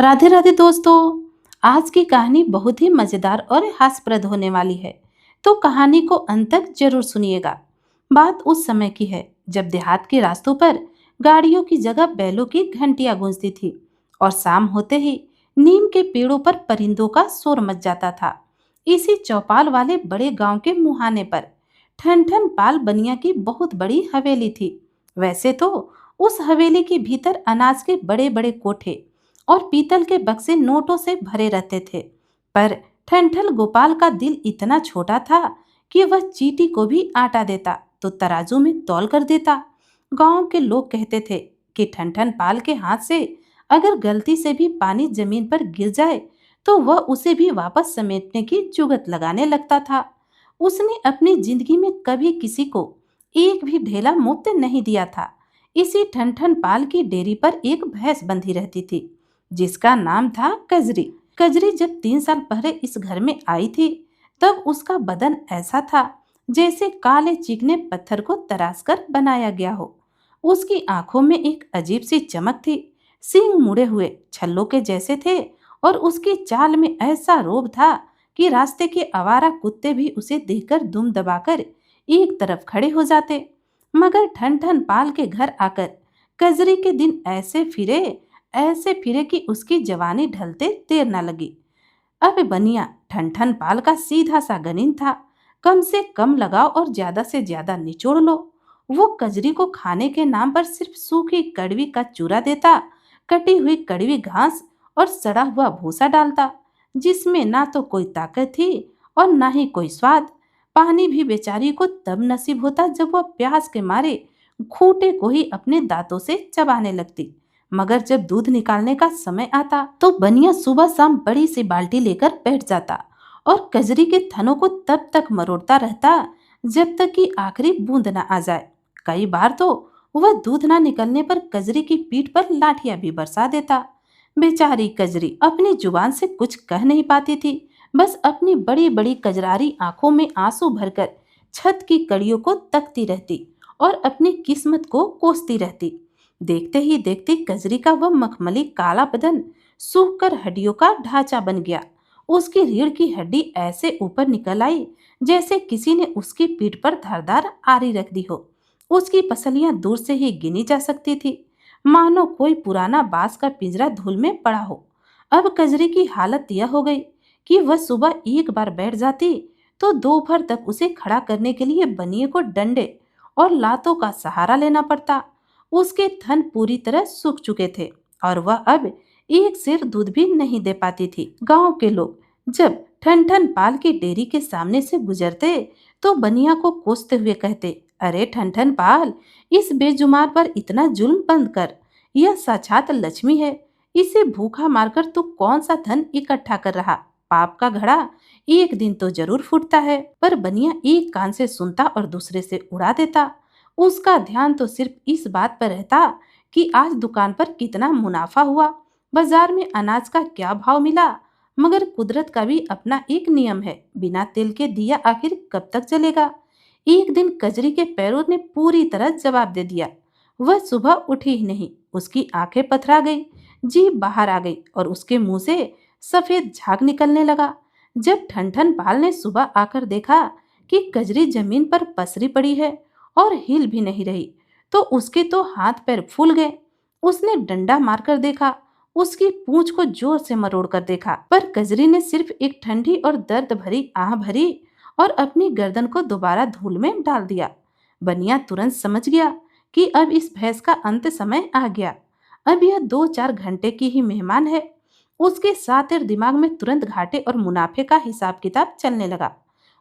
राधे राधे दोस्तों। आज की कहानी बहुत ही मजेदार और हास्यप्रद होने वाली है, तो कहानी को अंत तक जरूर सुनिएगा। बात उस समय की है जब देहात के रास्तों पर गाड़ियों की जगह बैलों की घंटियां गूंजती थी और शाम होते ही नीम के पेड़ों पर परिंदों का शोर मच जाता था। इसी चौपाल वाले बड़े गांव के मुहाने पर ठन ठन पाल बनिया की बहुत बड़ी हवेली थी। वैसे तो उस हवेली के भीतर अनाज के बड़े बड़े कोठे और पीतल के बक्से नोटों से भरे रहते थे, पर ठनठल गोपाल का दिल इतना छोटा था कि वह चींटी को भी आटा देता तो तराजू में तौल कर देता। गांव के लोग कहते थे कि ठनठन पाल के हाथ से अगर गलती से भी पानी जमीन पर गिर जाए तो वह उसे भी वापस समेटने की जुगत लगाने लगता था। उसने अपनी जिंदगी में कभी किसी को एक भी ढेला मुफ्त नहीं दिया था। इसी ठनठन पाल की डेयरी पर एक भैंस बंधी रहती थी जिसका नाम था कजरी। कजरी जब 3 साल पहले इस घर में आई थी तब उसका बदन ऐसा था जैसे काले चिकने पत्थर को तराश कर बनाया गया हो। उसकी आंखों में एक अजीब सी चमक थी, सींग मुड़े हुए छल्लों के जैसे थे और उसकी चाल में ऐसा रोब था कि रास्ते के आवारा कुत्ते भी उसे देखकर दुम दबाकर एक तरफ खड़े हो जाते। मगर ठन ठन पाल के घर आकर कजरी के दिन ऐसे फिरे कि उसकी जवानी ढलते देर न लगी। अब बनिया ठन ठन पाल का सीधा सा गनीन था, कम से कम लगाओ और ज्यादा से ज्यादा निचोड़ लो। वो कजरी को खाने के नाम पर सिर्फ सूखी कड़वी का चूरा देता, कटी हुई कड़वी घास और सड़ा हुआ भूसा डालता, जिसमें ना तो कोई ताकत थी और ना ही कोई स्वाद। पानी भी बेचारी को तब नसीब होता जब वह प्यास के मारे खूंटे को ही अपने दांतों से चबाने लगती। मगर जब दूध निकालने का समय आता तो बनिया सुबह शाम बड़ी सी बाल्टी लेकर बैठ जाता और कजरी के थनों को तब तक मरोड़ता रहता जब तक कि आखिरी बूंद न आ जाए। कई बार तो वह दूध ना निकलने पर कजरी की पीठ पर लाठियां भी बरसा देता। बेचारी कजरी अपनी जुबान से कुछ कह नहीं पाती थी, बस अपनी बड़ी बड़ी कजरारी आंखों में आंसू भरकर छत की कड़ियों को तकती रहती और अपनी किस्मत को कोसती रहती। देखते ही देखते कजरी का वह मखमली काला बदन सूख कर हड्डियों का ढांचा बन गया। उसकी रीढ़ की हड्डी ऐसे ऊपर निकल आई जैसे किसी ने उसकी पीठ पर धारदार आरी रख दी हो। उसकी पसलियां दूर से ही गिनी जा सकती थी, मानो कोई पुराना बांस का पिंजरा धूल में पड़ा हो। अब कजरी की हालत यह हो गई कि वह सुबह एक बार बैठ जाती तो दोपहर तक उसे खड़ा करने के लिए बनिए को डंडे और लातों का सहारा लेना पड़ता। उसके थन पूरी तरह सूख चुके थे और वह अब एक सेर दूध भी नहीं दे पाती थी। गांव के लोग जब ठन ठन पाल की डेयरी के सामने से गुजरते तो बनिया को कोसते हुए कहते, अरे ठन ठन पाल, इस बेजुमार पर इतना जुल्म बंद कर। यह साक्षात लक्ष्मी है, इसे भूखा मारकर तू कौन सा धन इकट्ठा कर रहा। पाप का घड़ा एक दिन तो जरूर फूटता है। पर बनिया एक कान से सुनता और दूसरे से उड़ा देता। उसका ध्यान तो सिर्फ इस बात पर रहता कि आज दुकान पर कितना मुनाफा हुआ, बाजार में अनाज का क्या भाव मिला। मगर कुदरत का भी अपना एक नियम है, बिना तेल के दिया आखिर कब तक चलेगा। एक दिन कजरी के पैरों ने पूरी तरह जवाब दे दिया। वह सुबह उठी ही नहीं, उसकी आंखें पथरा गई, जीभ बाहर आ गई और उसके मुंह से सफेद झाग निकलने लगा। जब ठनठन पाल ने सुबह आकर देखा कि कजरी जमीन पर पसरी पड़ी है और हिल भी नहीं रही तो उसके तो हाथ पैर फूल गए। उसने डंडा मारकर देखा, उसकी पूंछ को जोर से मरोड़ कर देखा, पर कजरी ने सिर्फ एक ठंडी और दर्द भरी आह भरी और अपनी गर्दन को दोबारा धूल में डाल दिया। बनिया तुरंत समझ गया कि अब इस भैंस का अंत समय आ गया। अब यह 2-4 घंटे की ही मेहमान है। उसके सातिर दिमाग में तुरंत घाटे और मुनाफे का हिसाब किताब चलने लगा।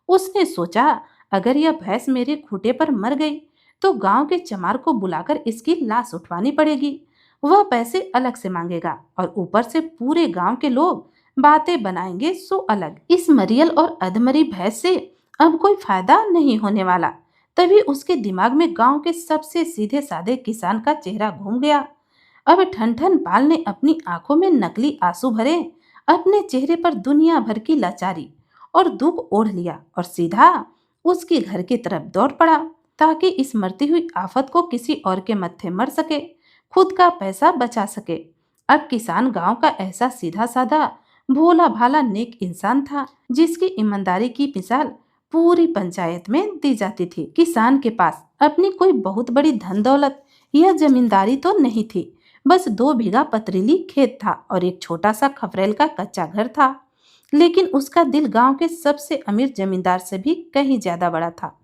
उसने सोचा, अगर यह भैंस मेरे खूंटे पर मर गई तो गांव के चमार को बुलाकर इसकी लाश उठवानी पड़ेगी। वह पैसे अलग से मांगेगा और ऊपर से पूरे गांव के लोग बातें बनाएंगे सो अलग। इस मरियल और अधमरी भैंस से अब कोई फायदा नहीं होने वाला। तभी उसके दिमाग में गांव के सबसे सीधे साधे किसान का चेहरा घूम गया। अब ठनठन पाल ने अपनी आंखों में नकली आंसू भरे, अपने चेहरे पर दुनिया भर की लाचारी और दुख ओढ़ लिया और सीधा उसके घर की तरफ दौड़ पड़ा ताकि इस मरती हुई आफत को किसी और के मत्थे मर सके, खुद का पैसा बचा सके। अब किसान गांव का ऐसा सीधा साधा भोला भाला नेक इंसान था जिसकी ईमानदारी की मिसाल पूरी पंचायत में दी जाती थी। किसान के पास अपनी कोई बहुत बड़ी धन दौलत या जमींदारी तो नहीं थी, बस 2 बीघा पथरीली खेत था और एक छोटा सा खपरेल का कच्चा घर था। लेकिन उसका दिल गांव के सबसे अमीर जमींदार से भी कहीं ज्यादा बड़ा था।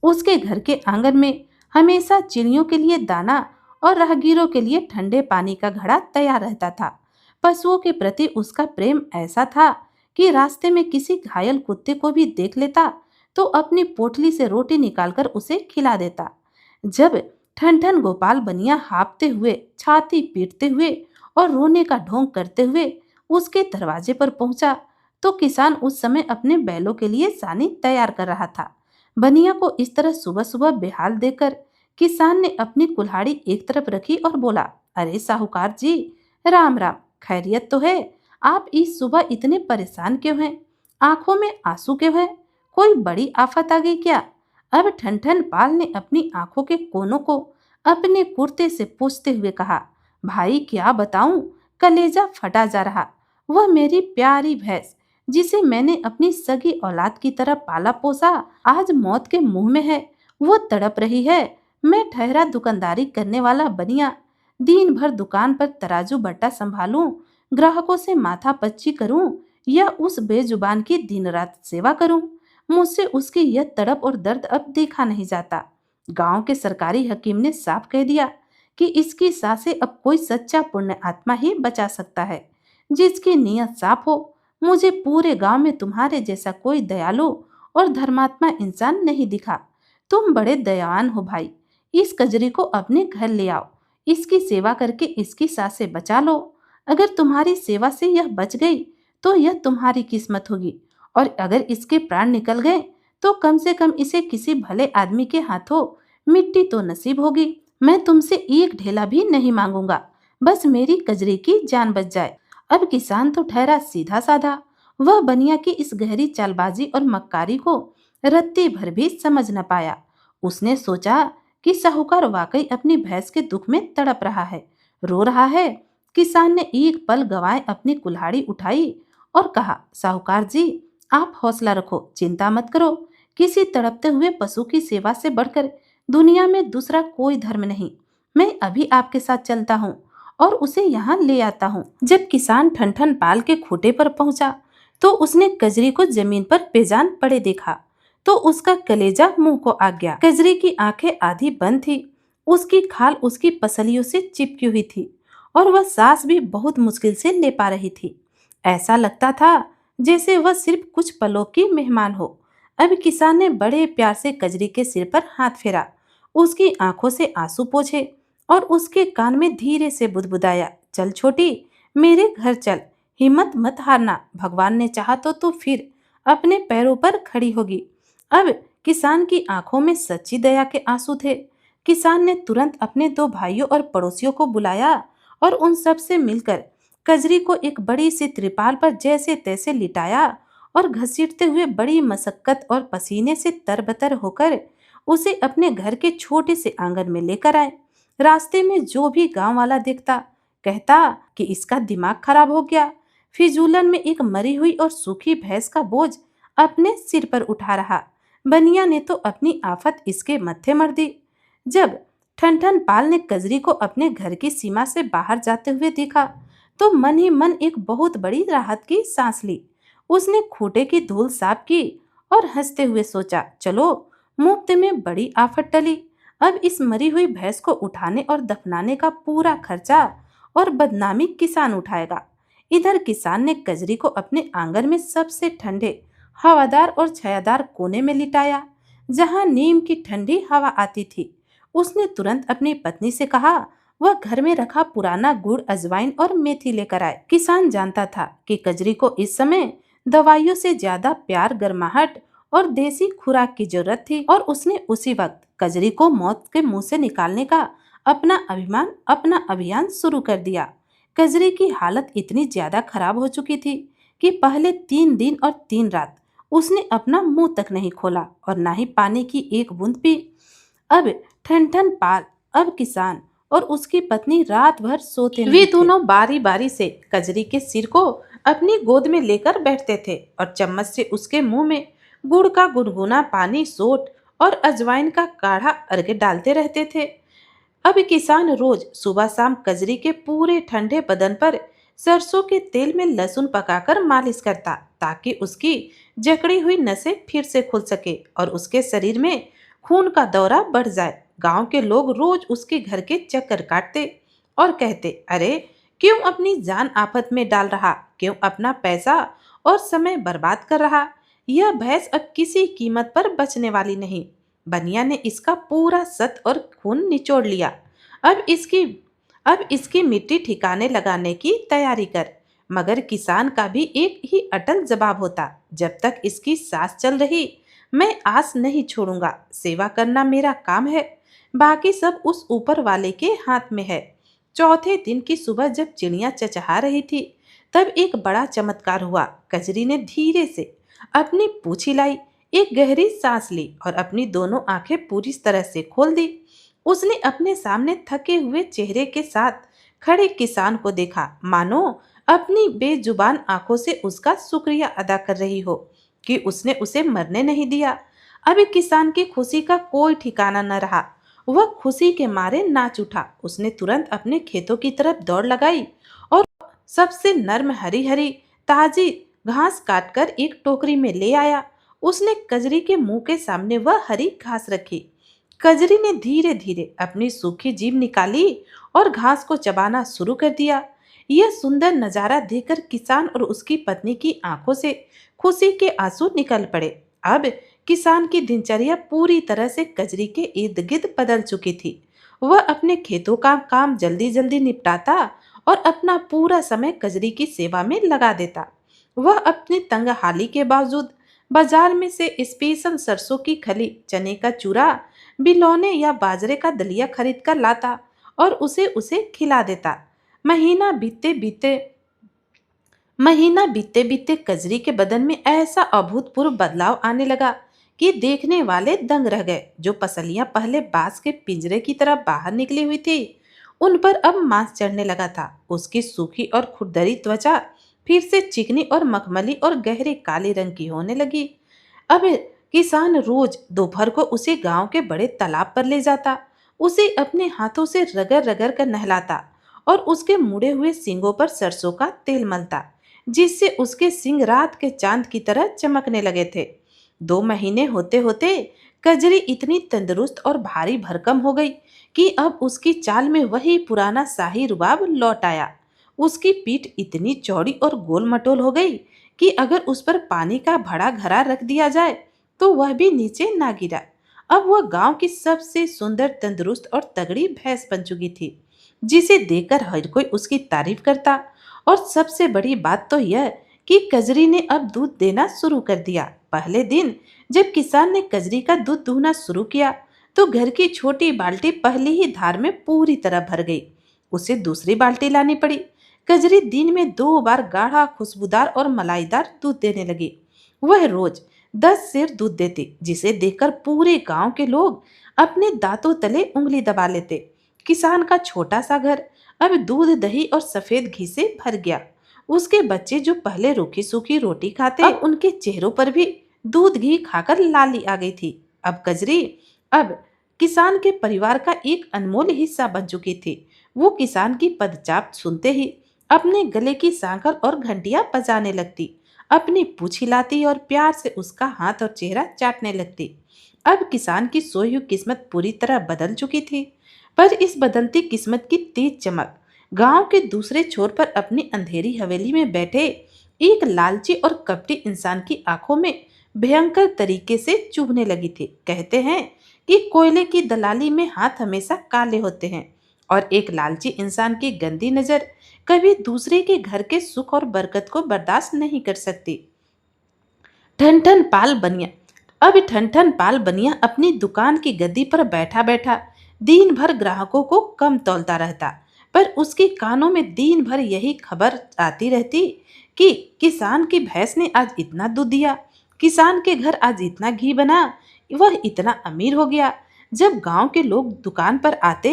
उसके घर के आंगन में हमेशा चिड़ियों के लिए दाना और राहगीरों के लिए ठंडे पानी का घड़ा तैयार रहता था। पशुओं के प्रति उसका प्रेम ऐसा था कि रास्ते में किसी घायल कुत्ते को भी देख लेता तो अपनी पोटली से रोटी निकालकर उसे खिला देता। जब ठन ठन गोपाल बनिया हाँफते हुए, छाती पीटते हुए और रोने का ढोंग करते हुए उसके दरवाजे पर पहुंचा, तो किसान उस समय अपने बैलों के लिए सानी तैयार कर रहा था। बनिया को इस तरह सुबह सुबह बेहाल देकर किसान ने अपनी कुल्हाड़ी एक तरफ रखी और बोला, अरे साहूकार जी, राम राम, खैरियत तो है? आप इस सुबह इतने परेशान क्यों हैं? आंखों में आंसू क्यों हैं? कोई बड़ी आफत आ गई क्या? अब ठनठन पाल ने अपनी आंखों के कोनों को अपने कुर्ते से पोंछते हुए कहा, भाई क्या बताऊं, कलेजा फटा जा रहा। वह मेरी प्यारी भैंस जिसे मैंने अपनी सगी औलाद की तरह पाला पोसा, आज मौत के मुंह में है। वो तड़प रही है। मैं ठहरा दुकानदारी करने वाला बनिया, दिन भर दुकान पर तराजू बट्टा संभालूं, ग्राहकों से माथा पच्ची करूं या उस बेजुबान की दिन रात सेवा करूं। मुझसे उसकी यह तड़प और दर्द अब देखा नहीं जाता। गांव के सरकारी हकीम ने साफ कह दिया कि इसकी सांसें अब कोई सच्चा पुण्य आत्मा ही बचा सकता है, जिसकी नीयत साफ हो। मुझे पूरे गांव में तुम्हारे जैसा कोई दयालु और धर्मात्मा इंसान नहीं दिखा। तुम बड़े दयावान हो भाई। इस कजरी को अपने घर ले आओ, इसकी सेवा करके इसकी सांसें बचा लो। अगर तुम्हारी सेवा से यह बच गई तो यह तुम्हारी किस्मत होगी, और अगर इसके प्राण निकल गए तो कम से कम इसे किसी भले आदमी के हाथों मिट्टी तो नसीब होगी। मैं तुमसे एक ढेला भी नहीं मांगूंगा, बस मेरी कजरी की जान बच जाए। अब किसान तो ठहरा सीधा साधा। वह बनिया की इस गहरी चालबाजी और मक्कारी को रत्ती भर भी समझ न पाया। उसने सोचा कि साहूकार वाकई अपनी भैंस के दुख में तड़प रहा है, रो रहा है। किसान ने एक पल गवाए अपनी कुल्हाड़ी उठाई और कहा, साहूकार जी, आप हौसला रखो, चिंता मत करो। किसी तड़पते हुए पशु की सेवा से बढ़कर दुनिया में दूसरा कोई धर्म नहीं। मैं अभी आपके साथ चलता हूँ और उसे यहाँ ले आता हूँ। जब किसान ठनठन पाल के खूंटे पर पहुंचा तो उसने कजरी को जमीन पर बेजान पड़े देखा तो उसका कलेजा मुंह को आ गया। कजरी की आंखें आधी बंद थी, उसकी खाल उसकी पसलियों से चिपकी हुई थी और वह सांस भी बहुत मुश्किल से ले पा रही थी। ऐसा लगता था जैसे वह सिर्फ कुछ पलों की मेहमान हो। अब किसान ने बड़े प्यार से कजरी के सिर पर हाथ फेरा, उसकी आंखों से आंसू पोंछे और उसके कान में धीरे से बुदबुदाया, चल छोटी, मेरे घर चल, हिम्मत मत हारना, भगवान ने चाहा तो तू फिर अपने पैरों पर खड़ी होगी। अब किसान की आंखों में सच्ची दया के आंसू थे। किसान ने तुरंत अपने 2 भाइयों और पड़ोसियों को बुलाया और उन सब से मिलकर कजरी को एक बड़ी सी त्रिपाल पर जैसे तैसे लिटाया और घसीटते हुए बड़ी मशक्कत और पसीने से तरबतर होकर उसे अपने घर के छोटे से आंगन में लेकर आए। रास्ते में जो भी गांव वाला देखता कहता कि इसका दिमाग खराब हो गया, फिजूलन में एक मरी हुई और सूखी भैंस का बोझ अपने सिर पर उठा रहा। बनिया ने तो अपनी आफत इसके मत्थे मर दी। जब ठनठन पाल ने कजरी को अपने घर की सीमा से बाहर जाते हुए देखा तो मन ही मन एक बहुत बड़ी राहत की सांस ली। उसने खूंटे की धूल साफ की और हंसते हुए सोचा, चलो, मुफ्त में बड़ी आफत टली। अब इस मरी हुई भैंस को उठाने और दफनाने का पूरा खर्चा और बदनामी किसान उठाएगा। इधर किसान ने कजरी को अपने आंगन में सबसे ठंडे, हवादार और छायादार कोने में लिटाया, जहां नीम की ठंडी हवा आती थी। उसने तुरंत अपनी पत्नी से कहा वह घर में रखा पुराना गुड़, अजवाइन और मेथी लेकर आए। किसान जानता था कि कजरी को इस समय दवाइयों से ज्यादा प्यार, गर्माहट और देसी खुराक की जरूरत थी, और उसने उसी वक्त कजरी को मौत के मुंह से निकालने का अपना अभियान शुरू कर दिया। कजरी की हालत इतनी ज्यादा खराब हो चुकी थी कि पहले 3 दिन और 3 रात उसने अपना मुंह तक नहीं खोला और ना ही पानी की एक बूंद पी। अब ठनठन पाल, अब किसान और उसकी पत्नी रात भर सोते नहीं वे थे। दोनों बारी बारी से कजरी के सिर को अपनी गोद में लेकर बैठते थे और चम्मच से उसके मुंह में गुड़ का गुनगुना पानी, सोट और अजवाइन का काढ़ा अर्घ डालते रहते थे। अब किसान रोज सुबह शाम कजरी के पूरे ठंडे बदन पर सरसों के तेल में लहसुन पकाकर मालिश करता, ताकि उसकी जकड़ी हुई नसें फिर से खुल सके और उसके शरीर में खून का दौरा बढ़ जाए। गांव के लोग रोज उसके घर के चक्कर काटते और कहते, अरे क्यों अपनी जान आफत में डाल रहा, क्यों अपना पैसा और समय बर्बाद कर रहा, यह भैंस अब किसी कीमत पर बचने वाली नहीं। बनिया ने इसका पूरा सत और खून निचोड़ लिया। अब इसकी अब इसकी मिट्टी ठिकाने लगाने की तैयारी कर। मगर किसान का भी एक ही अटल जवाब होता, जब तक इसकी सांस चल रही मैं आस नहीं छोड़ूंगा। सेवा करना मेरा काम है, बाकी सब उस ऊपर वाले के हाथ में है। चौथे दिन की सुबह जब चिड़िया चचहा रही थी, तब एक बड़ा चमत्कार हुआ। कजरी ने धीरे से अपनी पूंछ हिलाई, एक गहरी सांस ली और अपनी दोनों आंखें पूरी तरह से खोल दी। उसने अपने सामने थके हुए चेहरे के साथ खड़े किसान को देखा, मानो अपनी बेजुबान आंखों से उसका शुक्रिया अदा कर रही हो कि उसने उसे मरने नहीं दिया। अभी किसान की खुशी का कोई ठिकाना न रहा। वह खुशी के मारे नाच उठा। उसने तुरंत अपने खेतों की तरफ दौड़ लगाई और सबसे नर्म हरी हरी ताजी घास काटकर एक टोकरी में ले आया। उसने कजरी के मुंह के सामने वह हरी घास रखी। कजरी ने धीरे धीरे अपनी सूखी जीभ निकाली और घास को चबाना शुरू कर दिया। यह सुंदर नजारा देखकर किसान और उसकी पत्नी की आंखों से खुशी के आंसू निकल पड़े। अब किसान की दिनचर्या पूरी तरह से कजरी के इर्द गिर्द बदल चुकी थी। वह अपने खेतों का काम जल्दी जल्दी निपटाता और अपना पूरा समय कजरी की सेवा में लगा देता। वह अपनी तंगहाली के बावजूद बाजार में से स्पेशल सरसों की खली, चने का चूरा, बिलौने या बाजरे का दलिया खरीद कर लाता और उसे उसे खिला देता। महीना बीतते बीतते महीना बीतते बीतते कजरी के बदन में ऐसा अभूतपूर्व बदलाव आने लगा कि देखने वाले दंग रह गए। जो पसलियां पहले बांस के पिंजरे की तरह बाहर निकली हुई थी, उन पर अब मांस चढ़ने लगा था। उसकी सूखी और खुरदरी त्वचा फिर से चिकनी और मखमली और गहरे काले रंग की होने लगी। अब किसान रोज दोपहर को उसे गांव के बड़े तालाब पर ले जाता, उसे अपने हाथों से रगड़ रगड़ कर नहलाता और उसके मुड़े हुए सींगों पर सरसों का तेल मलता, जिससे उसके सींग रात के चांद की तरह चमकने लगे थे। 2 महीने होते होते कजरी इतनी तंदुरुस्त और भारी भरकम हो गई कि अब उसकी चाल में वही पुराना शाही रुबाब लौट आया। उसकी पीठ इतनी चौड़ी और गोल मटोल हो गई कि अगर उस पर पानी का बड़ा घड़ा रख दिया जाए तो वह भी नीचे ना गिरा। अब वह गांव की सबसे सुंदर, तंदुरुस्त और तगड़ी भैंस बन चुकी थी, जिसे देखकर हर कोई उसकी तारीफ करता। और सबसे बड़ी बात तो यह कि कजरी ने अब दूध देना शुरू कर दिया। पहले दिन जब किसान ने कजरी का दूध दूहना शुरू किया तो घर की छोटी बाल्टी पहली ही धार में पूरी तरह भर गई। उसे दूसरी बाल्टी लानी पड़ी। कजरी दिन में 2 बार गाढ़ा, खुशबूदार और मलाईदार दूध देने लगी। वह रोज 10 सेर दूध देती, जिसे देखकर पूरे गांव के लोग अपने दांतों तले उंगली दबा लेते। किसान का छोटा सा घर अब दूध, दही और सफेद घी से भर गया। उसके बच्चे जो पहले रूखी सूखी रोटी खाते, अब उनके चेहरों पर भी दूध घी खाकर लाली आ गई थी। अब किसान के परिवार का एक अनमोल हिस्सा बन चुकी थी। वो किसान की पदचाप सुनते ही अपने गले की सांकल और घंटियां बजाने लगती, अपनी पूंछ हिलाती और प्यार से उसका हाथ और चेहरा चाटने लगती। अब किसान की सोई हुई किस्मत पूरी तरह बदल चुकी थी, पर इस बदलती किस्मत की तेज चमक गांव के दूसरे छोर पर अपनी अंधेरी हवेली में बैठे एक लालची और कपटी इंसान की आंखों में भयंकर तरीके से चुभने लगी थी। कहते हैं कि कोयले की दलाली में हाथ हमेशा काले होते हैं और एक लालची इंसान की गंदी नजर कभी दूसरे के घर के सुख और बरकत को बर्दाश्त नहीं कर सकती। ठन पाल बनिया अब ठन पाल बनिया अपनी दुकान की गद्दी पर बैठा बैठा दिन भर ग्राहकों को कम तौलता रहता, पर उसके कानों में दिन भर यही खबर आती रहती कि किसान की भैंस ने आज इतना दूध दिया, किसान के घर आज इतना घी बना, वह इतना अमीर हो गया। जब गांव के लोग दुकान पर आते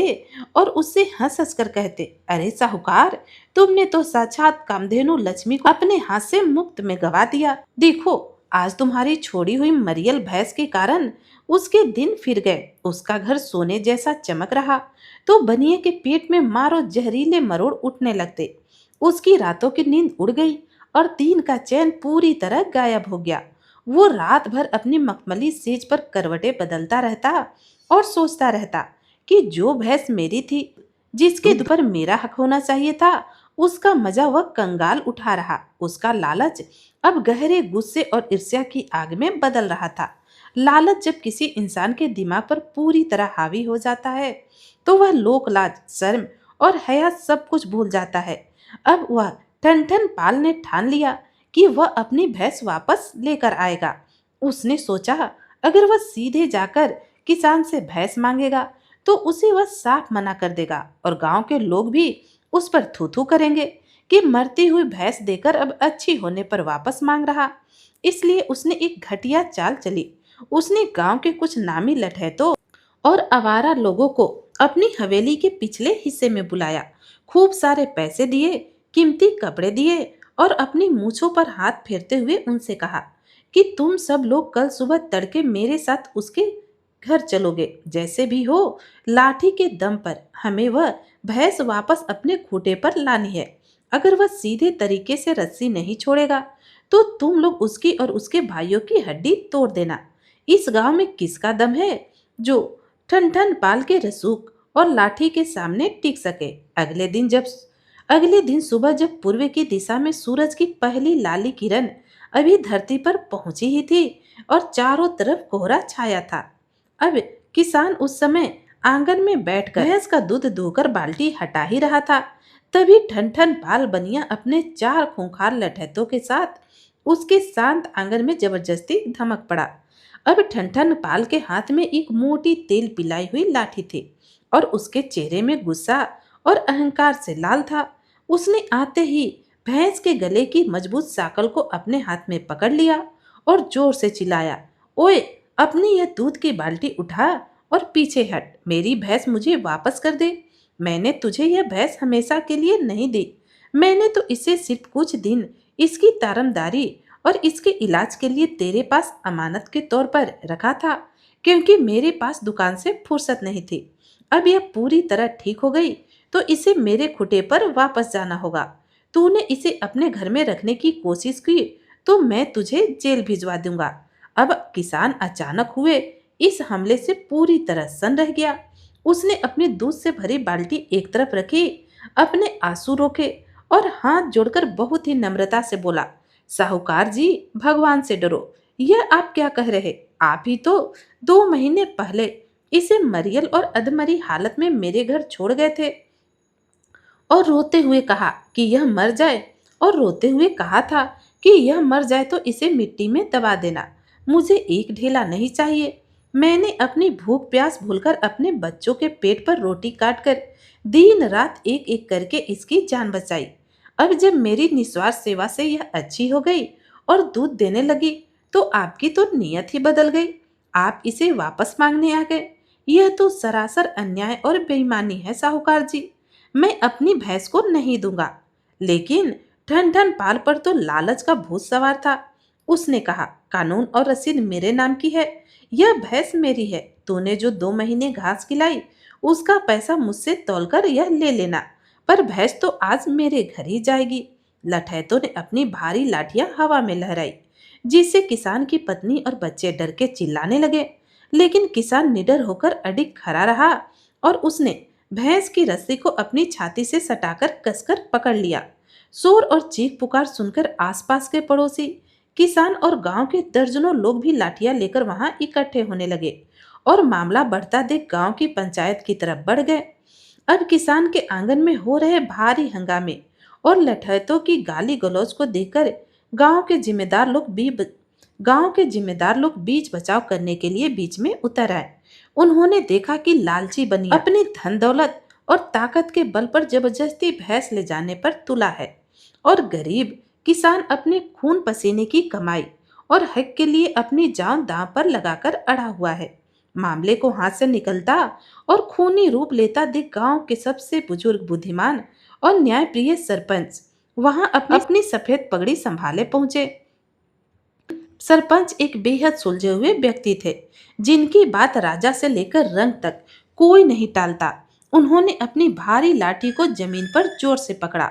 और उससे हंस हंस कर कहते, अरे साहूकार, तुमने तो साक्षात कामधेनु लक्ष्मी को अपने हाथ से मुफ्त में गवा दिया। देखो, आज तुम्हारी छोड़ी हुई मरियल भैंस के कारण उसके दिन फिर गए। उसका घर सोने जैसा चमक रहा तो बनिए के पेट में मारो जहरीले मरोड़ उठने लगते। उसकी रातों की नींद उड़ गई और दिन का चैन पूरी तरह गायब हो गया। वो रात भर अपनी मखमली सेज पर करवटें बदलता रहता और सोचता रहता कि जो भैंस मेरी थी, जिसके दूध पर मेरा हक होना चाहिए था, उसका मजा वह कंगाल उठा रहा। उसका लालच अब गहरे गुस्से और ईर्ष्या की आग में बदल रहा था। लालच जब किसी इंसान के दिमाग पर पूरी तरह हावी हो जाता है तो वह लोक लाज, शर्म और हया सब कुछ भूल जाता है। अब वह ठनठन पाल ने ठान लिया कि वह अपनी भैंस वापस लेकर आएगा। उसने सोचा, अगर वह सीधे जाकर किसान से भैंस मांगेगा तो उसे वह साफ मना कर देगा और गांव के लोग भी उस पर थू थू करेंगे कि मरती हुई भैंस देकर अब अच्छी होने पर वापस मांग रहा। इसलिए उसने एक घटिया चाल चली। उसने गांव के कुछ नामी लठैतों और आवारा लोगों को अपनी हवेली के पिछले हिस्से में बुलाया। खूब सारे पैसे दिए, कीमती कपड़े दिए और अपनी मूछों पर हाथ फेरते हुए उनसे कहा कि तुम सब लोग कल सुबह तड़के मेरे साथ उसके घर चलोगे। जैसे भी हो, लाठी के दम पर हमें वह भैंस वापस अपने खूंटे पर लानी है। अगर वह सीधे तरीके से रस्सी नहीं छोड़ेगा तो तुम लोग उसकी और उसके भाइयों की हड्डी तोड़ देना। इस गांव में किसका दम है जो ठन ठन पाल के रसूख और लाठी के सामने टिक सके। अगले दिन सुबह जब पूर्व की दिशा में सूरज की पहली लाली किरण अभी धरती पर पहुंची ही थी और चारों तरफ कोहरा छाया था। अब किसान उस समय आंगन में बैठकर भैंस का दूध धोकर बाल्टी हटा ही रहा था। तभी ठन ठन पाल बनिया अपने 4 खूंखार लठैतों के साथ उसके शांत आंगन में जबरदस्ती धमक पड़ा। अब ठनठन पाल के हाथ में एक मोटी तेल पिलाई हुई लाठी थी और उसके चेहरे में गुस्सा और अहंकार से लाल था। उसने आते ही भैंस के गले की मजबूत साकल को अपने हाथ में पकड़ लिया और जोर से चिल्लाया, ओए, अपनी यह दूध की बाल्टी उठा और पीछे हट। मेरी भैंस मुझे वापस कर दे। मैंने तुझे यह भैंस हमेशा के लिए नहीं दी। मैंने तो इसे सिर्फ कुछ दिन इसकी तारमदारी और इसके इलाज के लिए तेरे पास अमानत के तौर पर रखा था, क्योंकि मेरे पास दुकान से फुर्सत नहीं थी। अब यह पूरी तरह ठीक हो गई तो इसे मेरे खुटे पर वापस जाना होगा। तूने इसे अपने घर में रखने की कोशिश की तो मैं तुझे जेल भिजवा दूंगा। अब किसान अचानक हुए इस हमले से पूरी तरह सन्न रह गया। उसने अपने दूध से भरी बाल्टी एक तरफ रखी, अपने आंसू रोके और हाथ जोड़कर बहुत ही नम्रता से बोला, साहूकार जी, भगवान से डरो। यह आप क्या कह रहे? आप ही तो 2 महीने पहले इसे मरियल और अधमरी हालत में मेरे घर छोड़ गए थे और रोते हुए कहा कि यह मर जाए और रोते हुए कहा था कि यह मर जाए तो इसे मिट्टी में दबा देना। मुझे एक ढेला नहीं चाहिए। मैंने अपनी भूख प्यास भूलकर अपने बच्चों के पेट पर रोटी काटकर दिन रात एक एक करके इसकी जान बचाई। अब जब मेरी निस्वार्थ सेवा से यह अच्छी हो गई और दूध देने लगी तो आपकी तो नीयत ही बदल गई। आप इसे वापस मांगने आ गए। यह तो सरासर अन्याय और बेईमानी है साहूकार जी। मैं अपनी भैंस को नहीं दूंगा। लेकिन ठन ठन पाल पर तो लालच का भूत सवार था। उसने कहा, कानून और रसीद मेरे नाम की है। यह भैंस मेरी है। तूने जो 2 महीने घास खिलाई उसका पैसा मुझसे तौलकर यह ले लेना, पर भैंस तो आज मेरे घर ही जाएगी। लठैतों ने अपनी भारी लाठियां हवा में लहराई, जिससे किसान की पत्नी और बच्चे डर के चिल्लाने लगे। लेकिन किसान निडर होकर अडिग खड़ा रहा और उसने भैंस की रस्सी को अपनी छाती से सटाकर कसकर पकड़ लिया। शोर और चीख पुकार सुनकर आसपास के पड़ोसी, किसान और गांव के दर्जनों लोग भी लाठियां लेकर वहां इकट्ठे होने लगे और मामला बढ़ता देख गांव की पंचायत की तरफ बढ़ गए। अब किसान के आंगन में हो रहे भारी हंगामे और लठैतों की गाली गलौज को देखकर गांव के जिम्मेदार लोग बीच बचाव करने के लिए बीच में उतर आए। उन्होंने देखा कि लालची बनिया अपनी धन दौलत और ताकत के बल पर जबरदस्ती भैंस ले जाने पर तुला है और गरीब किसान अपने खून पसीने की कमाई और हक के लिए अपनी जान दांव पर लगाकर अड़ा हुआ है। मामले को हाथ से निकलता और खूनी रूप लेता देख गांव के सबसे बुजुर्ग, बुद्धिमान और न्यायप्रिय सरपंच वहां अपनी सफेद पगड़ी संभाले पहुंचे। सरपंच एक बेहद सुलझे हुए व्यक्ति थे, जिनकी बात राजा से लेकर रंग तक कोई नहीं टालता। उन्होंने अपनी भारी लाठी को जमीन पर जोर से पकड़ा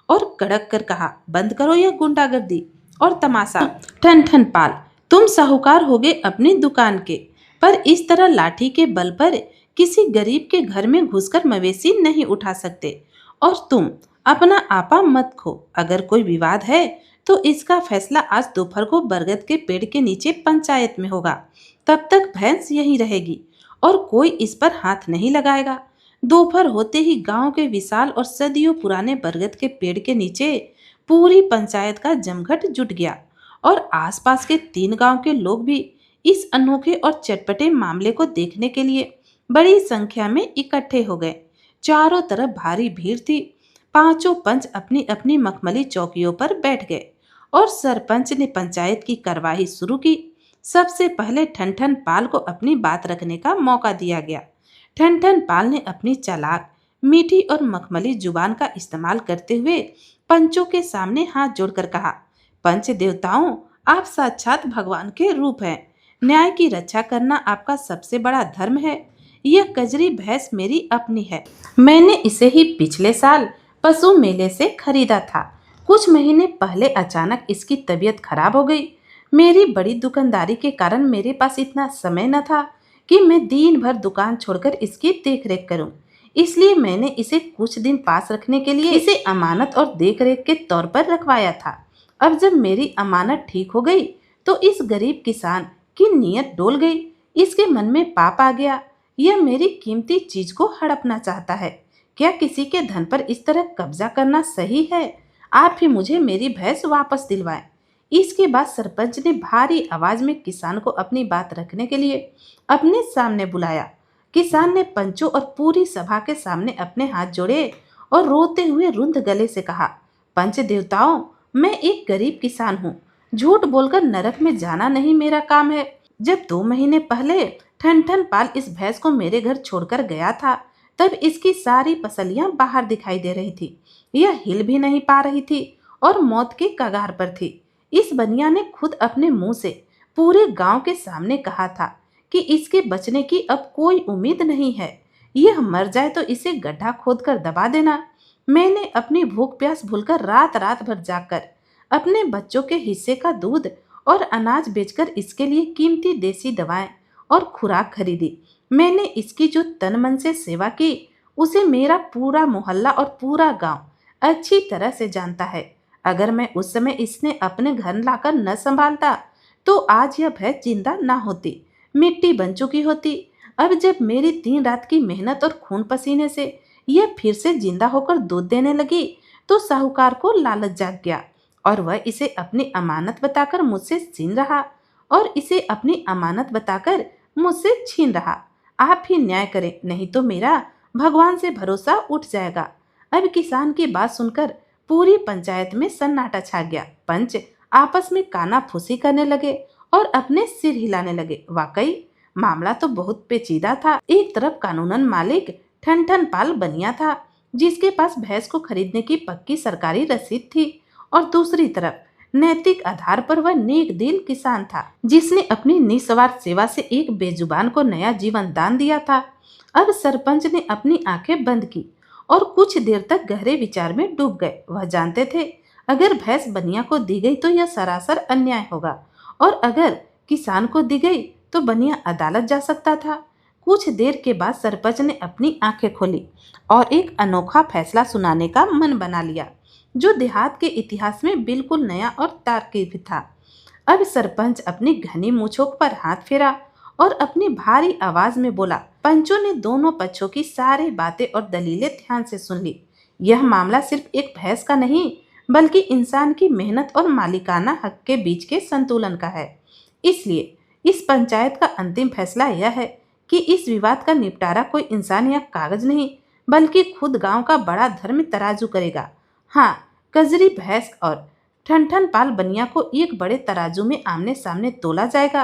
और कड़क कर कहा, बंद करो यह गुंडागर्दी और तमाशा। ठन ठन पाल, तुम साहूकार हो गए अपनी दुकान के, पर इस तरह लाठी के बल पर किसी गरीब के घर में घुसकर मवेशी नहीं उठा सकते। और तुम अपना आपा मत खो। अगर कोई विवाद है तो इसका फैसला आज दोपहर को बरगद के पेड़ के नीचे पंचायत में होगा। तब तक भैंस यहीं रहेगी और कोई इस पर हाथ नहीं लगाएगा। दोपहर होते ही गांव के विशाल और सदियों पुराने बरगद के पेड़ के नीचे पूरी पंचायत का जमघट जुट गया और आसपास के 3 गांव के लोग भी इस अनोखे और चटपटे मामले को देखने के लिए बड़ी संख्या में इकट्ठे हो गए। चारों तरफ भारी भीड़ थी। पांचों पंच अपनी अपनी मखमली चौकियों पर बैठ गए और सरपंच ने पंचायत की कार्यवाही शुरू की। सबसे पहले ठनठन पाल को अपनी बात रखने का मौका दिया गया। ठनठन पाल ने अपनी चालाक, मीठी और मखमली जुबान का इस्तेमाल करते हुए पंचों के सामने हाथ जोड़कर कहा, पंच देवताओं, आप साक्षात भगवान के रूप हैं। न्याय की रक्षा करना आपका सबसे बड़ा धर्म है। यह कजरी भैंस मेरी अपनी है। मैंने इसे ही पिछले साल पशु मेले से खरीदा था। कुछ महीने पहले अचानक इसकी तबीयत खराब हो गई। मेरी बड़ी दुकानदारी के कारण मेरे पास इतना समय न था कि मैं दिन भर दुकान छोड़कर इसकी देखरेख करूं। इसलिए मैंने इसे कुछ दिन पास रखने के लिए इसे अमानत और देखरेख के तौर पर रखवाया था। अब जब मेरी अमानत ठीक हो गई तो इस गरीब किसान की नीयत डोल गई। इसके मन में पाप आ गया। यह मेरी कीमती चीज को हड़पना चाहता है। क्या किसी के धन पर इस तरह कब्जा करना सही है? आप ही मुझे मेरी भैंस वापस दिलवाएं। इसके बाद सरपंच ने भारी आवाज में किसान को अपनी बात रखने के लिए अपने सामने बुलाया। किसान ने पंचों और पूरी सभा के सामने अपने हाथ जोड़े और रोते हुए रुंध गले से कहा, पंच देवताओं, मैं एक गरीब किसान हूँ। झूठ बोलकर नरक में जाना नहीं मेरा काम है। जब 2 महीने पहले ठनठन पाल इस भैंस को मेरे घर छोड़कर गया था, तब इसकी सारी पसलियां बाहर दिखाई दे रही थी। यह हिल भी नहीं पा रही थी और मौत के कगार पर थी। इस बनिया ने खुद अपने मुंह से पूरे गांव के सामने कहा था कि इसके बचने की अब कोई उम्मीद नहीं है। यह मर जाए तो इसे गड्ढा खोदकर दबा देना। मैंने अपनी भूख प्यास भूलकर रात रात भर जागकर अपने बच्चों के हिस्से का दूध और अनाज बेचकर इसके लिए कीमती देसी दवाएं और खुराक खरीदी। मैंने इसकी जो तन मन से सेवा की, उसे मेरा पूरा मोहल्ला और पूरा गांव अच्छी तरह से जानता है। अगर मैं उस समय इसने अपने घर लाकर न संभालता तो आज यह भैंस जिंदा ना होती, मिट्टी बन चुकी होती। अब जब मेरी दिन रात की मेहनत और खून पसीने से यह फिर से जिंदा होकर दूध देने लगी तो साहूकार को लालच जाग गया और वह इसे अपनी अमानत बताकर मुझसे छीन रहा और इसे अपनी अमानत बताकर मुझसे छीन रहा। आप ही न्याय करें, नहीं तो मेरा भगवान से भरोसा उठ जाएगा। अब किसान की बात सुनकर पूरी पंचायत में सन्नाटा छा गया। पंच आपस में कानाफूसी करने लगे और अपने सिर हिलाने लगे। वाकई मामला तो बहुत पेचीदा था। एक तरफ कानूनन मालिक ठनठन पाल बनिया था, जिसके पास भैंस को खरीदने की पक्की सरकारी रसीद थी, और दूसरी तरफ नैतिक आधार पर वह नेक दिल किसान था, जिसने अपनी निस्वार्थ सेवा से एक बेजुबान को नया जीवन दान दिया था। अब सरपंच ने अपनी आंखें बंद की और कुछ देर तक गहरे विचार में डूब गए। वह जानते थे अगर भैंस बनिया को दी गई तो यह सरासर अन्याय होगा, और अगर किसान को दी गई तो बनिया अदालत जा सकता था। कुछ देर के बाद सरपंच ने अपनी आंखें खोली और एक अनोखा फैसला सुनाने का मन बना लिया, जो देहात के इतिहास में बिल्कुल नया और तार्किक था। अब सरपंच अपनी घनी मूंछों पर हाथ फेरा और अपनी भारी आवाज में बोला, पंचों ने दोनों पक्षों की सारी बातें और दलीलें ध्यान से सुन ली। यह मामला सिर्फ एक भैंस का नहीं, बल्कि इंसान की मेहनत और मालिकाना हक के बीच के संतुलन का है। इसलिए इस पंचायत का अंतिम फैसला यह है कि इस विवाद का निपटारा कोई इंसान या कागज नहीं, बल्कि खुद गांव का बड़ा धर्म तराजू करेगा। हाँ, कजरी भैंस और ठनठन पाल बनिया को एक बड़े तराजू में आमने सामने तोला जाएगा।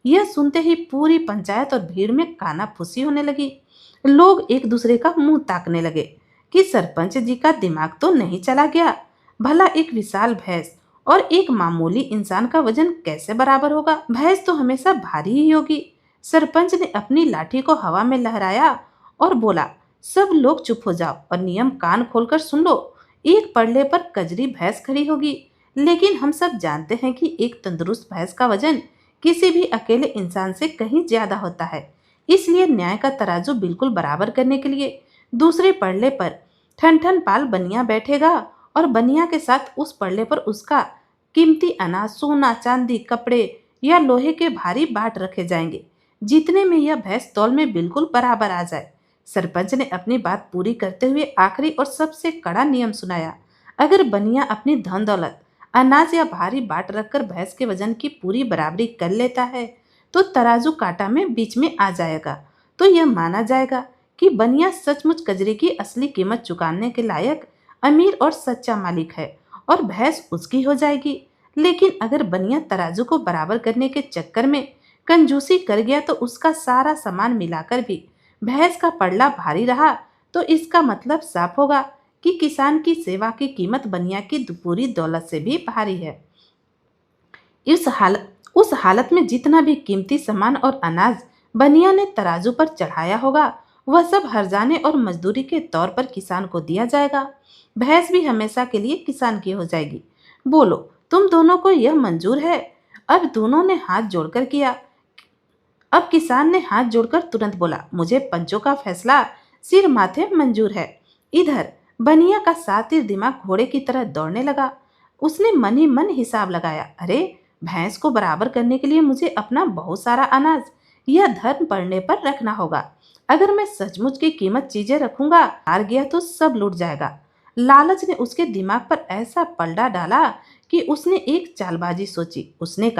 यह सुनते ही पूरी पंचायत और भीड़ में कानाफूसी होने लगी। लोग एक दूसरे का मुंह ताकने लगे कि सरपंच जी का दिमाग तो नहीं चला गया। भला एक विशाल भैंस और एक मामूली इंसान का वजन कैसे बराबर होगा? भैंस तो हमेशा भारी ही होगी। सरपंच ने अपनी लाठी को हवा में लहराया और बोला, सब लोग चुप हो जाओ और नियम कान खोलकर सुन लो। एक पड़ले पर कजरी भैंस खड़ी होगी, लेकिन हम सब जानते हैं कि एक तंदुरुस्त भैंस का वजन किसी भी अकेले इंसान से कहीं ज्यादा होता है। इसलिए न्याय का तराजू बिल्कुल बराबर करने के लिए दूसरे पड़ले पर ठन ठन पाल बनिया बैठेगा और बनिया के साथ उस पड़ले पर उसका कीमती अनाज, सोना, चांदी, कपड़े या लोहे के भारी बाट रखे जाएंगे, जितने में यह भैंस तौल में बिल्कुल बराबर आ जाए। सरपंच ने अपनी बात पूरी करते हुए आखिरी और सबसे कड़ा नियम सुनाया। अगर बनिया अपनी धन दौलत, अनाज या भारी बाट रखकर भैंस के वजन की पूरी बराबरी कर लेता है, तो तराजू कांटा में बीच में आ जाएगा। तो यह माना जाएगा कि बनिया सचमुच कजरे की असली कीमत चुकाने के लायक अमीर और सच्चा मालिक है और भैंस उसकी हो जाएगी। लेकिन अगर बनिया तराजू को बराबर करने के चक्कर में कंजूसी कर गया तो उसका सारा सामान मिलाकर भी भैंस का पड़ला भारी रहा, तो इसका मतलब साफ होगा कि किसान की सेवा की कीमत बनिया की पूरी दौलत से भी भारी है। उस हालत में जितना भी कीमती सामान और अनाज बनिया ने तराजू पर चढ़ाया होगा, वह सब हर्जाने और मजदूरी के तौर पर किसान को दिया जाएगा। भैंस भी हमेशा के लिए किसान की हो जाएगी। बोलो, तुम दोनों को यह मंजूर है? अब दोनों ने हाथ जोड़कर किया। अब किसान ने हाथ जोड़कर तुरंत बोला, मुझे पंचों का फैसला सिर माथे मंजूर है। इधर बनिया का सातिर दिमाग घोड़े की तरह दौड़ने लगा। उसने मन ही मन हिसाब लगाया, अरे भैंस को बराबर करने के लिए मुझे अपना बहुत सारा अनाज यह धर्म पड़ने पर रखना होगा। अगर मैं सचमुच की कीमत चीजें रखूंगा, हार गया तो सब लूट जाएगा। लालच ने उसके दिमाग पर ऐसा पलड़ा डाला कि उसने एक चालबाजी सोची। उसने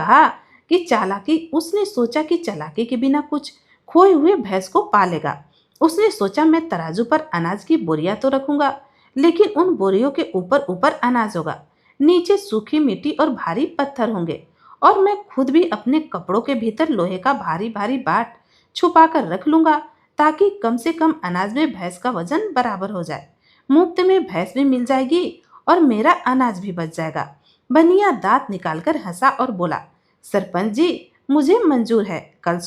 सोचा कि चालाकी के बिना कुछ खोए हुए भैंस को पालेगा। उसने सोचा, मैं तराजू पर अनाज की बोरियां तो रखूंगा, लेकिन उन बोरियों के ऊपर ऊपर अनाज होगा, नीचे सूखी मिट्टी और भारी पत्थर होंगे, और मैं खुद भी अपने कपड़ों के भीतर लोहे का भारी भारी बाट छुपा कर रख लूंगा, ताकि कम से कम अनाज में भैंस का वजन बराबर हो जाए। मुफ्त में भैंस भी मिल जाएगी और मेरा अनाज भी बच जाएगा। बनिया दांत निकालकर हंसा और बोला, सरपंच जी, मुझे मंजूर है। कल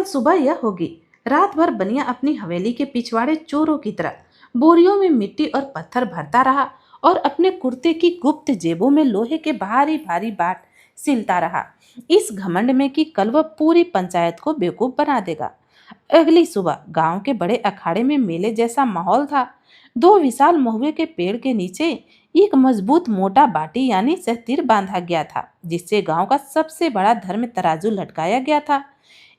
सुबह यह होगी। रात भर बनिया अपनी हवेली के पिछवाड़े चोरों की तरह बोरियों में मिट्टी और पत्थर भरता रहा और अपने कुर्ते की गुप्त जेबों में लोहे के भारी भारी बाट सिलता रहा, इस घमंड में कि कल वह पूरी पंचायत को बेवकूफ बना देगा। अगली सुबह गांव के बड़े अखाड़े में मेले जैसा माहौल था। दो विशाल महुए के पेड़ के नीचे एक मजबूत मोटा बाटी यानी सहतीर बांधा गया था, जिससे गांव का सबसे बड़ा धर्म तराजू लटकाया गया था।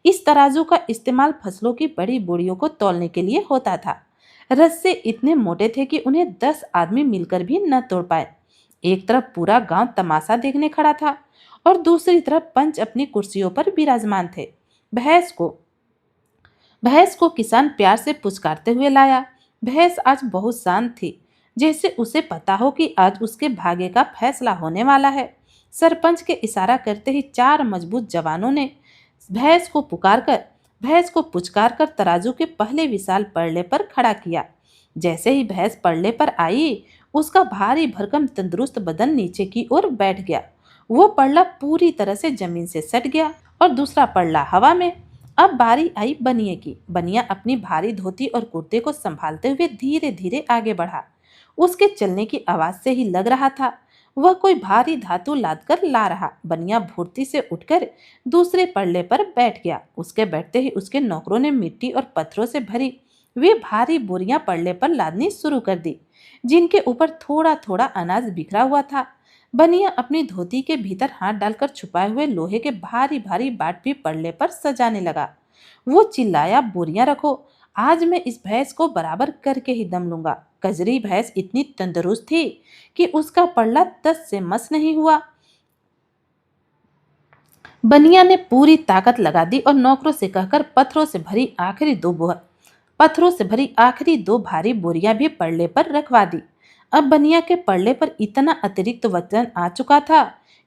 इस तराजू का इस्तेमाल फसलों की बड़ी बोरियों को तौलने के लिए होता था। रस्से इतने मोटे थे कि उन्हें 10 आदमी मिलकर भी न तोड़ पाए। एक तरफ पूरा गांव तमाशा देखने खड़ा था और दूसरी तरफ पंच अपनी कुर्सियों पर विराजमान थे। भैंस को भैंस को किसान प्यार से पुचकारते हुए लाया। भैंस आज बहुत शांत थी, जैसे उसे पता हो कि आज उसके भाग्य का फैसला होने वाला है। सरपंच के इशारा करते ही 4 मजबूत जवानों ने भैंस को भैंस को पुचकार कर तराजू के पहले विशाल पड़ले पर खड़ा किया। जैसे ही भैंस पड़ले पर आई, उसका भारी भरकम तंदुरुस्त बदन नीचे की ओर बैठ गया। वो पड़ला पूरी तरह से जमीन से सट गया और दूसरा पड़ला हवा में। अब बारी आई बनिए की। बनिया अपनी भारी धोती और कुर्ते को संभालते हुए धीरे धीरे आगे बढ़ा। उसके चलने की आवाज से ही लग रहा था वह कोई भारी धातु लाद कर ला रहा। बनिया फुर्ती से उठकर दूसरे पड़ले पर बैठ गया। उसके बैठते ही उसके नौकरों ने मिट्टी और पत्थरों से भरी वे भारी बोरियां पड़ले पर लादनी शुरू कर दी, जिनके ऊपर थोड़ा थोड़ा अनाज बिखरा हुआ था। बनिया अपनी धोती के भीतर हाथ डालकर छुपाए हुए लोहे के भारी भारी बाट भी पड़ले पर सजाने लगा। वो चिल्लाया, बोरियां रखो, आज मैं इस भैंस को बराबर करके ही दम लूंगा। कजरी भैंस इतनी तंदुरुस्त थी कि उसका पड़ला 10 से मस नहीं हुआ। बनिया ने पूरी ताकत लगा दी और नौकरों से कहकर पत्थरों से भरी आखिरी 2 भारी बोरियां भी पड़ले पर रखवा दी। अब बनिया के पड़ले पर इतना अतिरिक्त वजन आ चुका था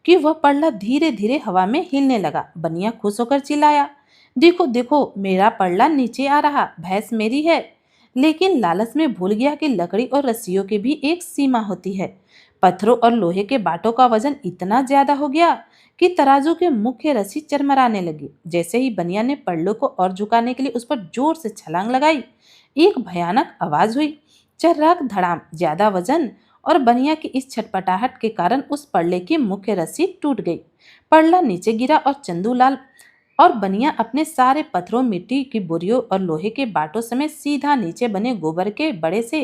कि वह पड़ला धीरे धीरे हवा में हिलने लगा। बनिया खुश होकर चिल्लाया, देखो देखो, मेरा पड़ला नीचे आ रहा, भैंस मेरी है। लेकिन लालच में भूल गया कि लकड़ी और रस्सियों की भी एक सीमा होती है। पत्थरों और लोहे के बाटों का वजन इतना ज्यादा हो गया कि तराजू के मुख्य रस्सी चरमराने लगी। जैसे ही बनिया ने पल्लू को और झुकाने के लिए उस पर जोर से छलांग लगाई, एक भयानक आवाज हुई, चर्राक धड़ाम। ज्यादा वजन और बनिया की इस छटपटाहट के कारण उस पल्ले की मुख्य रस्सी टूट गई। पल्ला नीचे गिरा और चंदूलाल और बनिया अपने सारे पत्थरों, मिट्टी की बोरियों और लोहे के बाटों समेत सीधा नीचे बने गोबर के बड़े से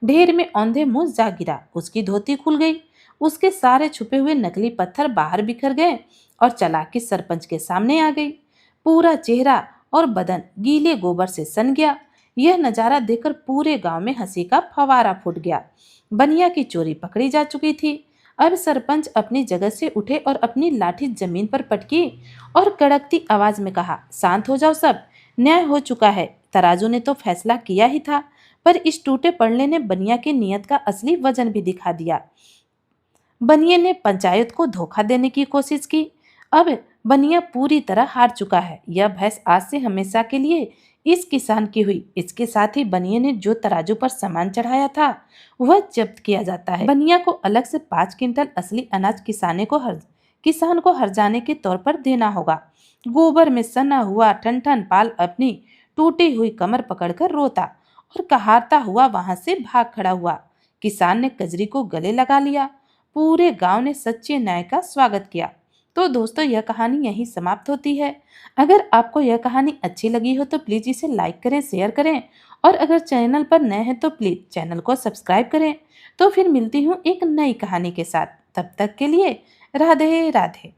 ढेर में औंधे मुंह जा गिरा। उसकी धोती खुल गई, उसके सारे छुपे हुए नकली पत्थर बाहर बिखर गए और चालाकी सरपंच के सामने आ गई। पूरा चेहरा और बदन गीले गोबर से सन गया। यह नजारा देखकर पूरे गांव में हंसी का फवारा फूट गया। बनिया की चोरी पकड़ी जा चुकी थी। अब सरपंच अपनी जगह से उठे और अपनी लाठी जमीन पर पटकी और कड़कती आवाज में कहा, शांत हो जाओ सब, न्याय हो चुका है। तराजू ने तो फैसला किया ही था, पर इस टूटे पड़ने ने बनिया की नीयत का असली वजन भी दिखा दिया। बनिया ने पंचायत को धोखा देने की कोशिश की। अब बनिया पूरी तरह हार चुका है। यह भैंस आज से हमेशा के लिए इस किसान की हुई। इसके साथ ही बनिया ने जो तराजू पर सामान चढ़ाया था वह जब्त किया जाता है। बनिया को अलग से 5 क्विंटल असली अनाज किसान को हर्जाने के तौर पर देना होगा। गोबर में सना हुआ ठनठन पाल अपनी टूटी हुई कमर पकड़कर रोता और कहारता हुआ वहां से भाग खड़ा हुआ। किसान ने कजरी को गले लगा लिया। पूरे गांव ने सच्चे न्याय का स्वागत किया। तो दोस्तों, यह कहानी यहीं समाप्त होती है। अगर आपको यह कहानी अच्छी लगी हो तो प्लीज इसे लाइक करें, शेयर करें और अगर चैनल पर नए हैं तो प्लीज चैनल को सब्सक्राइब करें। तो फिर मिलती हूँ एक नई कहानी के साथ। तब तक के लिए राधे राधे।